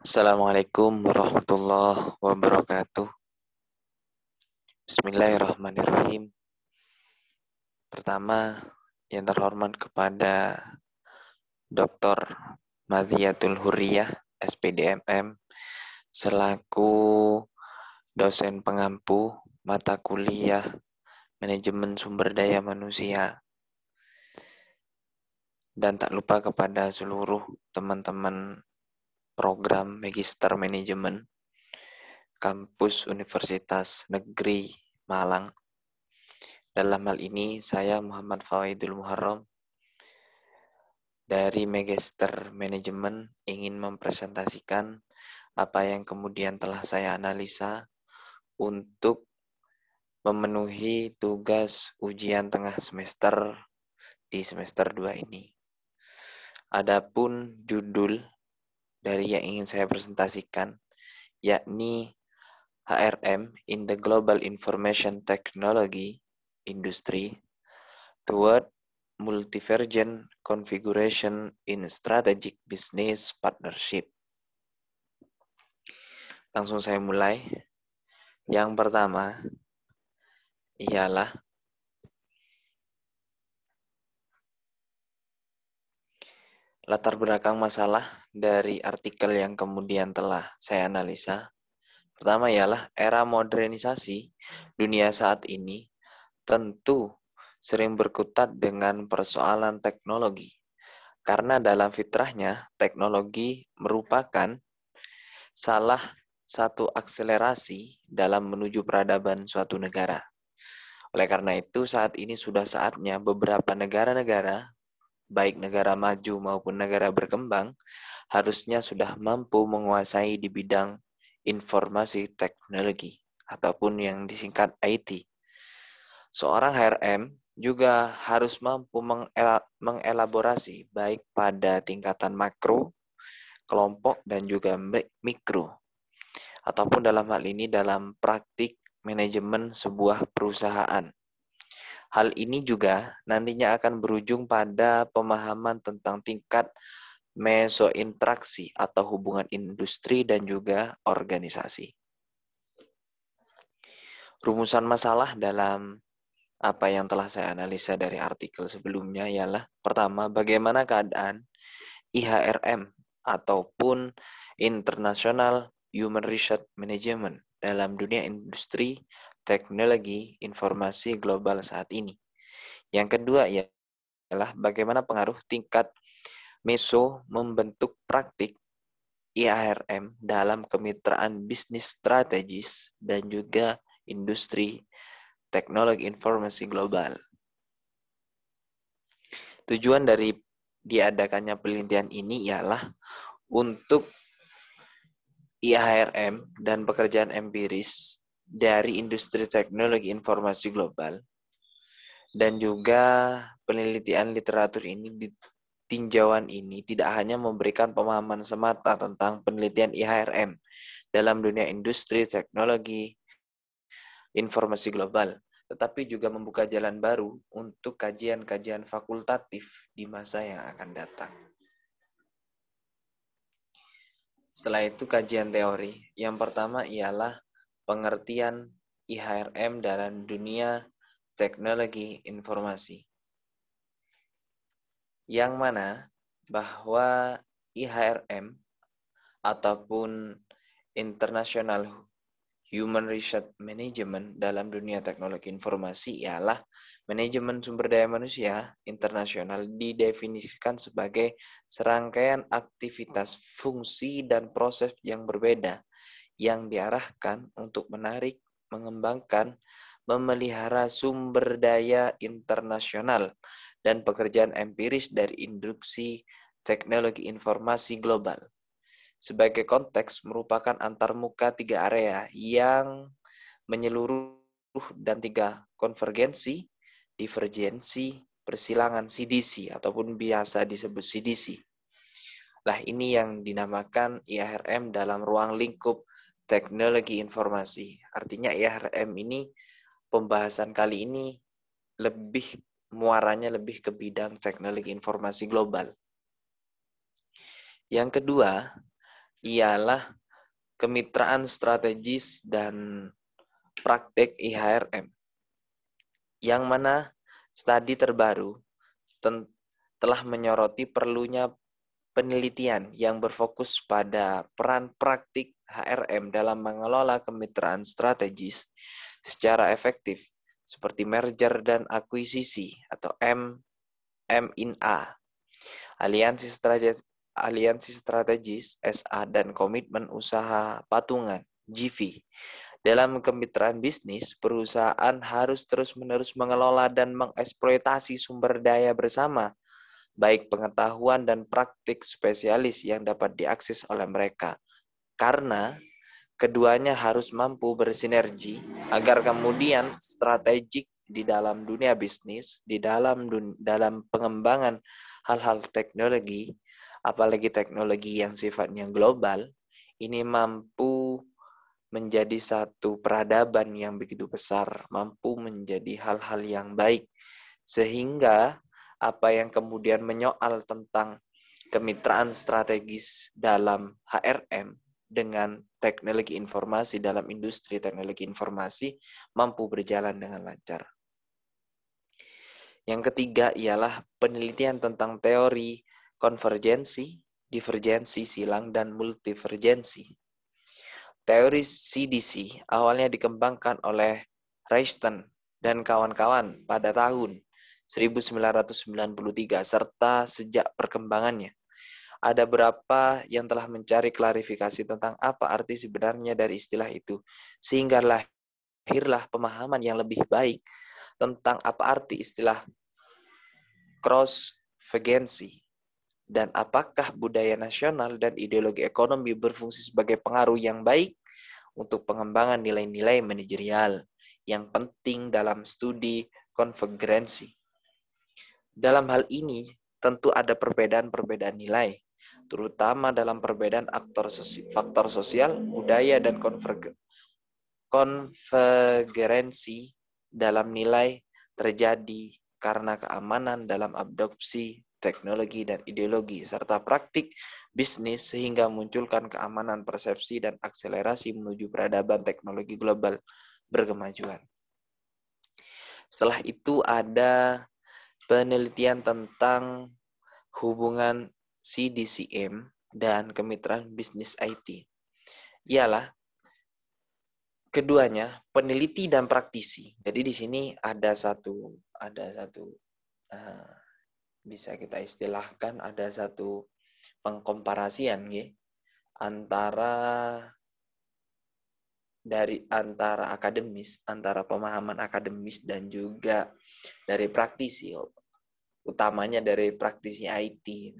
Assalamualaikum warahmatullahi wabarakatuh. Bismillahirrahmanirrahim. Pertama, yang terhormat kepada Dr. Madhiyatul Hurriyah, SPDMM, selaku dosen pengampu mata kuliah Manajemen Sumber Daya Manusia. Dan tak lupa kepada seluruh teman-teman program Magister Manajemen Kampus Universitas Negeri Malang. Dalam hal ini, saya Muhammad Fawaidul Muharram dari Magister Manajemen ingin mempresentasikan apa yang kemudian telah saya analisa untuk memenuhi tugas ujian tengah semester di semester 2 ini. Adapun judul dari yang ingin saya presentasikan, yakni HRM in the Global Information Technology Industry toward Multivergent Configuration in Strategic Business Partnership. Langsung saya mulai. Yang pertama ialah latar belakang masalah dari artikel yang kemudian telah saya analisa. Pertama ialah era modernisasi dunia saat ini tentu sering berkutat dengan persoalan teknologi. Karena dalam fitrahnya, teknologi merupakan salah satu akselerasi dalam menuju peradaban suatu negara. Oleh karena itu, saat ini sudah saatnya beberapa negara-negara, baik negara maju maupun negara berkembang, harusnya sudah mampu menguasai di bidang informasi teknologi, ataupun yang disingkat IT. Seorang HRM juga harus mampu mengelaborasi baik pada tingkatan makro, kelompok, dan juga mikro. Ataupun dalam hal ini dalam praktik manajemen sebuah perusahaan. Hal ini juga nantinya akan berujung pada pemahaman tentang tingkat mesointeraksi atau hubungan industri dan juga organisasi. Rumusan masalah dalam apa yang telah saya analisa dari artikel sebelumnya ialah pertama, bagaimana keadaan IHRM ataupun International Human Resource Management dalam dunia industri teknologi informasi global saat ini. Yang kedua ialah bagaimana pengaruh tingkat meso membentuk praktik IHRM dalam kemitraan bisnis strategis dan juga industri teknologi informasi global. Tujuan dari diadakannya penelitian ini ialah untuk IHRM dan pekerjaan empiris dari industri teknologi informasi global dan juga penelitian literatur ini tinjauan ini tidak hanya memberikan pemahaman semata tentang penelitian IHRM dalam dunia industri teknologi informasi global, tetapi juga membuka jalan baru untuk kajian-kajian fakultatif di masa yang akan datang. Setelah itu kajian teori. Yang pertama ialah pengertian IHRM dalam dunia teknologi informasi. Yang mana bahwa IHRM ataupun International Human Resource Management dalam dunia teknologi informasi ialah manajemen sumber daya manusia internasional didefinisikan sebagai serangkaian aktivitas, fungsi, dan proses yang berbeda yang diarahkan untuk menarik, mengembangkan, memelihara sumber daya internasional dan pekerjaan empiris dari industri teknologi informasi global. Sebagai konteks merupakan antarmuka 3 area yang menyeluruh dan 3 konvergensi, divergensi, persilangan CDC ataupun biasa disebut CDC. Lah ini yang dinamakan IHRM dalam ruang lingkup teknologi informasi. Artinya IHRM ini pembahasan kali ini muaranya lebih ke bidang teknologi informasi global. Yang kedua, ialah kemitraan strategis dan praktek IHRM. Yang mana studi terbaru telah menyoroti perlunya penelitian yang berfokus pada peran praktik HRM dalam mengelola kemitraan strategis secara efektif, seperti merger dan akuisisi atau M&A, aliansi strategis SA, dan komitmen usaha patungan GV. Dalam kemitraan bisnis, perusahaan harus terus-menerus mengelola dan mengeksploitasi sumber daya bersama, baik pengetahuan dan praktik spesialis yang dapat diakses oleh mereka. Karena keduanya harus mampu bersinergi agar kemudian strategik di dalam dunia bisnis, di dalam pengembangan hal-hal teknologi, apalagi teknologi yang sifatnya global, ini mampu menjadi satu peradaban yang begitu besar, mampu menjadi hal-hal yang baik, sehingga apa yang kemudian menyoal tentang kemitraan strategis dalam HRM dengan teknologi informasi dalam industri teknologi informasi mampu berjalan dengan lancar. Yang ketiga ialah penelitian tentang teori konvergensi, divergensi silang, dan multivergensi. Teori CDC awalnya dikembangkan oleh Royston dan kawan-kawan pada tahun 1993 serta sejak perkembangannya. Ada berapa yang telah mencari klarifikasi tentang apa arti sebenarnya dari istilah itu, sehingga lahirlah pemahaman yang lebih baik tentang apa arti istilah cross-vegensi, dan apakah budaya nasional dan ideologi ekonomi berfungsi sebagai pengaruh yang baik untuk pengembangan nilai-nilai manajerial yang penting dalam studi konvergensi. Dalam hal ini, tentu ada perbedaan-perbedaan nilai, terutama dalam perbedaan faktor sosial, budaya, dan konvergensi dalam nilai terjadi karena keamanan dalam adopsi teknologi dan ideologi, serta praktik bisnis sehingga munculkan keamanan persepsi dan akselerasi menuju peradaban teknologi global berkemajuan. Setelah itu ada penelitian tentang hubungan CDCM dan kemitraan bisnis IT. Ialah keduanya peneliti dan praktisi. Jadi di sini ada satu bisa kita istilahkan ada satu pengkomparasian ya, antara akademis, antara pemahaman akademis dan juga dari praktisi, utamanya dari praktisi IT,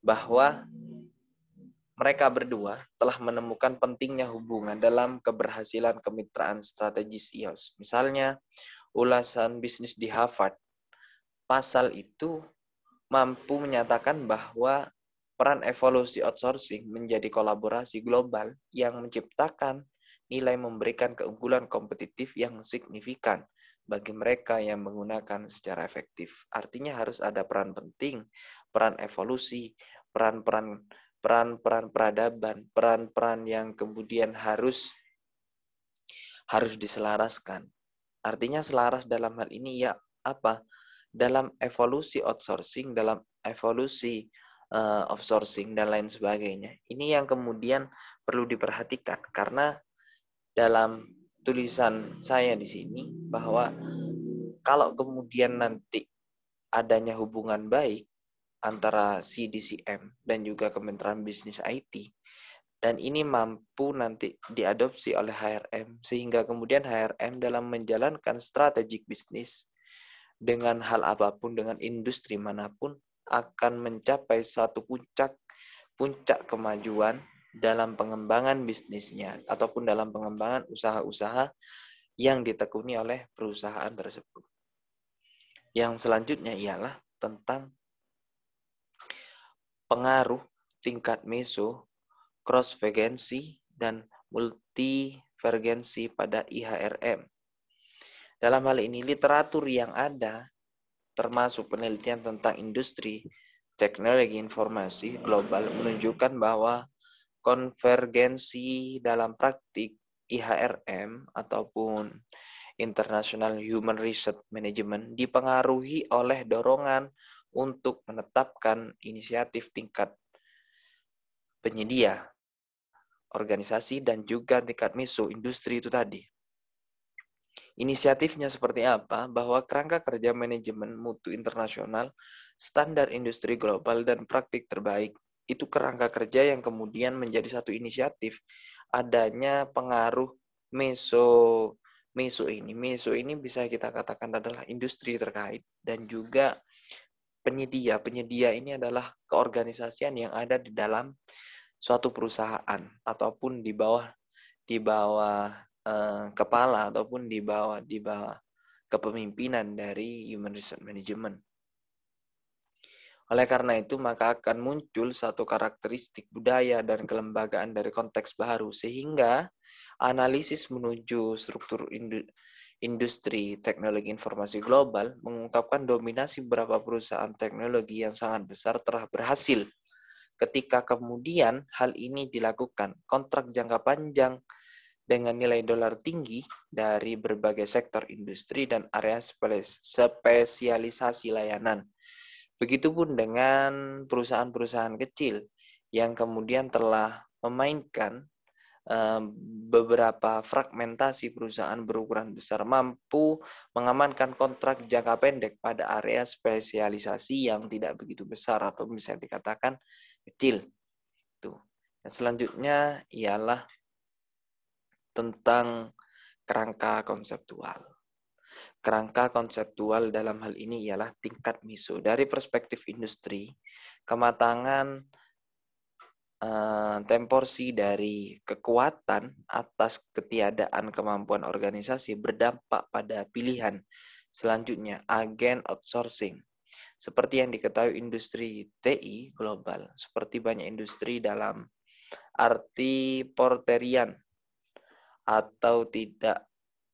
bahwa mereka berdua telah menemukan pentingnya hubungan dalam keberhasilan kemitraan strategis IOS. Misalnya, ulasan bisnis di Harvard, pasal itu mampu menyatakan bahwa peran evolusi outsourcing menjadi kolaborasi global yang menciptakan nilai memberikan keunggulan kompetitif yang signifikan bagi mereka yang menggunakan secara efektif. Artinya harus ada peran penting, peran evolusi, peran-peran peradaban, peran-peran yang kemudian harus diselaraskan. Artinya selaras dalam hal ini ya apa? Dalam evolusi outsourcing, dalam evolusi offsourcing dan lain sebagainya. Ini yang kemudian perlu diperhatikan karena dalam tulisan saya di sini bahwa kalau kemudian nanti adanya hubungan baik antara CDCM dan juga Kementerian Bisnis IT, dan ini mampu nanti diadopsi oleh HRM, sehingga kemudian HRM dalam menjalankan strategik bisnis dengan hal apapun, dengan industri manapun, akan mencapai satu puncak kemajuan dalam pengembangan bisnisnya, ataupun dalam pengembangan usaha-usaha yang ditekuni oleh perusahaan tersebut. Yang selanjutnya ialah tentang pengaruh tingkat meso, cross-vegensi, dan multivergensi pada IHRM. Dalam hal ini, literatur yang ada, termasuk penelitian tentang industri teknologi informasi global, menunjukkan bahwa konvergensi dalam praktik IHRM ataupun International Human Resource Management dipengaruhi oleh dorongan untuk menetapkan inisiatif tingkat penyedia, organisasi, dan juga tingkat miso industri itu tadi. Inisiatifnya seperti apa? Bahwa kerangka kerja manajemen mutu internasional, standar industri global, dan praktik terbaik. Itu kerangka kerja yang kemudian menjadi satu inisiatif adanya pengaruh meso ini. Meso ini bisa kita katakan adalah industri terkait dan juga penyedia. Penyedia ini adalah keorganisasian yang ada di dalam suatu perusahaan ataupun di bawah kepala ataupun di bawah kepemimpinan dari Human Resource Management. Oleh karena itu, maka akan muncul satu karakteristik budaya dan kelembagaan dari konteks baru, sehingga analisis menuju struktur industri teknologi informasi global mengungkapkan dominasi beberapa perusahaan teknologi yang sangat besar telah berhasil. Ketika kemudian hal ini dilakukan, kontrak jangka panjang dengan nilai dolar tinggi dari berbagai sektor industri dan area spesialisasi layanan. Begitupun dengan perusahaan-perusahaan kecil yang kemudian telah memainkan beberapa fragmentasi perusahaan berukuran besar mampu mengamankan kontrak jangka pendek pada area spesialisasi yang tidak begitu besar atau bisa dikatakan kecil. Tuh. Dan selanjutnya ialah tentang kerangka konseptual. Kerangka konseptual dalam hal ini ialah tingkat miso. Dari perspektif industri, kematangan temporsi dari kekuatan atas ketiadaan kemampuan organisasi berdampak pada pilihan. Selanjutnya, agen outsourcing. Seperti yang diketahui industri TI global, seperti banyak industri dalam arti porterian atau tidak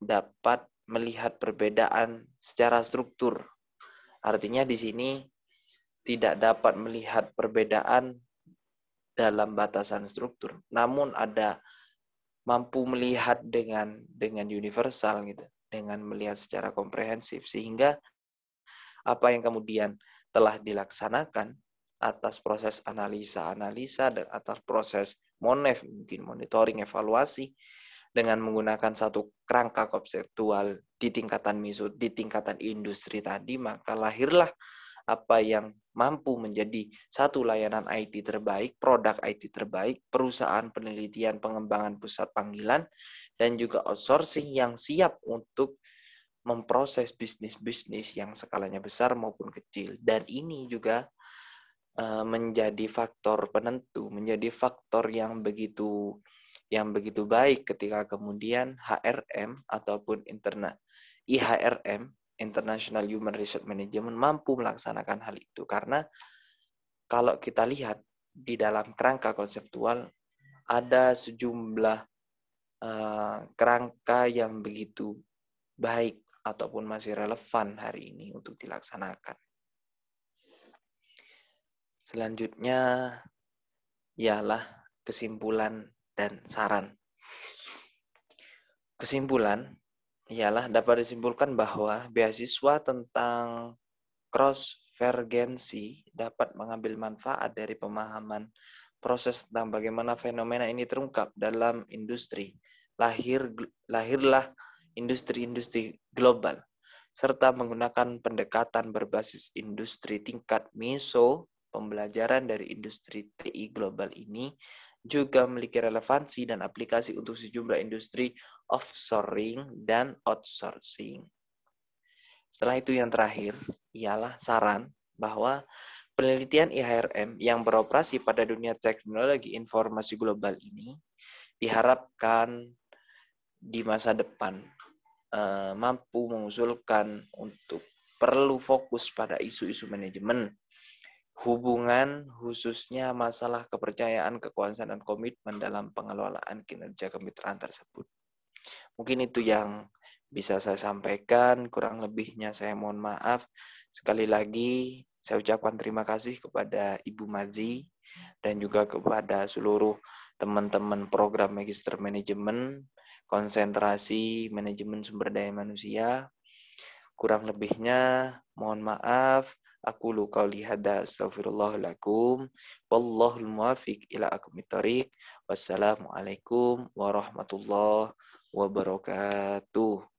dapat melihat perbedaan secara struktur. Artinya di sini tidak dapat melihat perbedaan dalam batasan struktur, namun ada mampu melihat dengan universal gitu, dengan melihat secara komprehensif, sehingga apa yang kemudian telah dilaksanakan atas proses analisa dan atas proses monef, mungkin monitoring, evaluasi, dengan menggunakan satu kerangka konseptual di tingkatan miso, di tingkatan industri tadi, maka lahirlah apa yang mampu menjadi satu layanan IT terbaik, produk IT terbaik, perusahaan penelitian pengembangan pusat panggilan, dan juga outsourcing yang siap untuk memproses bisnis-bisnis yang skalanya besar maupun kecil. Dan ini juga menjadi faktor penentu, menjadi faktor yang begitu baik ketika kemudian HRM ataupun IHRM, International Human Resource Management, mampu melaksanakan hal itu. Karena kalau kita lihat di dalam kerangka konseptual ada sejumlah kerangka yang begitu baik ataupun masih relevan hari ini untuk dilaksanakan. Selanjutnya ialah kesimpulan dan saran. Kesimpulan ialah dapat disimpulkan bahwa beasiswa tentang cross-vergensi dapat mengambil manfaat dari pemahaman proses tentang bagaimana fenomena ini terungkap dalam industri. Lahirlah industri-industri global, serta menggunakan pendekatan berbasis industri tingkat meso. Pembelajaran dari industri TI global ini juga memiliki relevansi dan aplikasi untuk sejumlah industri offshoring dan outsourcing. Setelah itu yang terakhir ialah saran bahwa penelitian IHRM yang beroperasi pada dunia teknologi informasi global ini diharapkan di masa depan mampu mengusulkan untuk perlu fokus pada isu-isu manajemen, hubungan khususnya masalah kepercayaan, kekuasaan, dan komitmen dalam pengelolaan kinerja kemitraan tersebut. Mungkin itu yang bisa saya sampaikan, kurang lebihnya saya mohon maaf. Sekali lagi saya ucapkan terima kasih kepada Ibu Mazi dan juga kepada seluruh teman-teman program Magister Manajemen, konsentrasi manajemen sumber daya manusia. Kurang lebihnya mohon maaf. Aku lu qauli hadza astaghfirullah lakum wallahul muwaffiq ila aqwamit thoriq. Wassalamualaikum warahmatullahi wabarakatuh.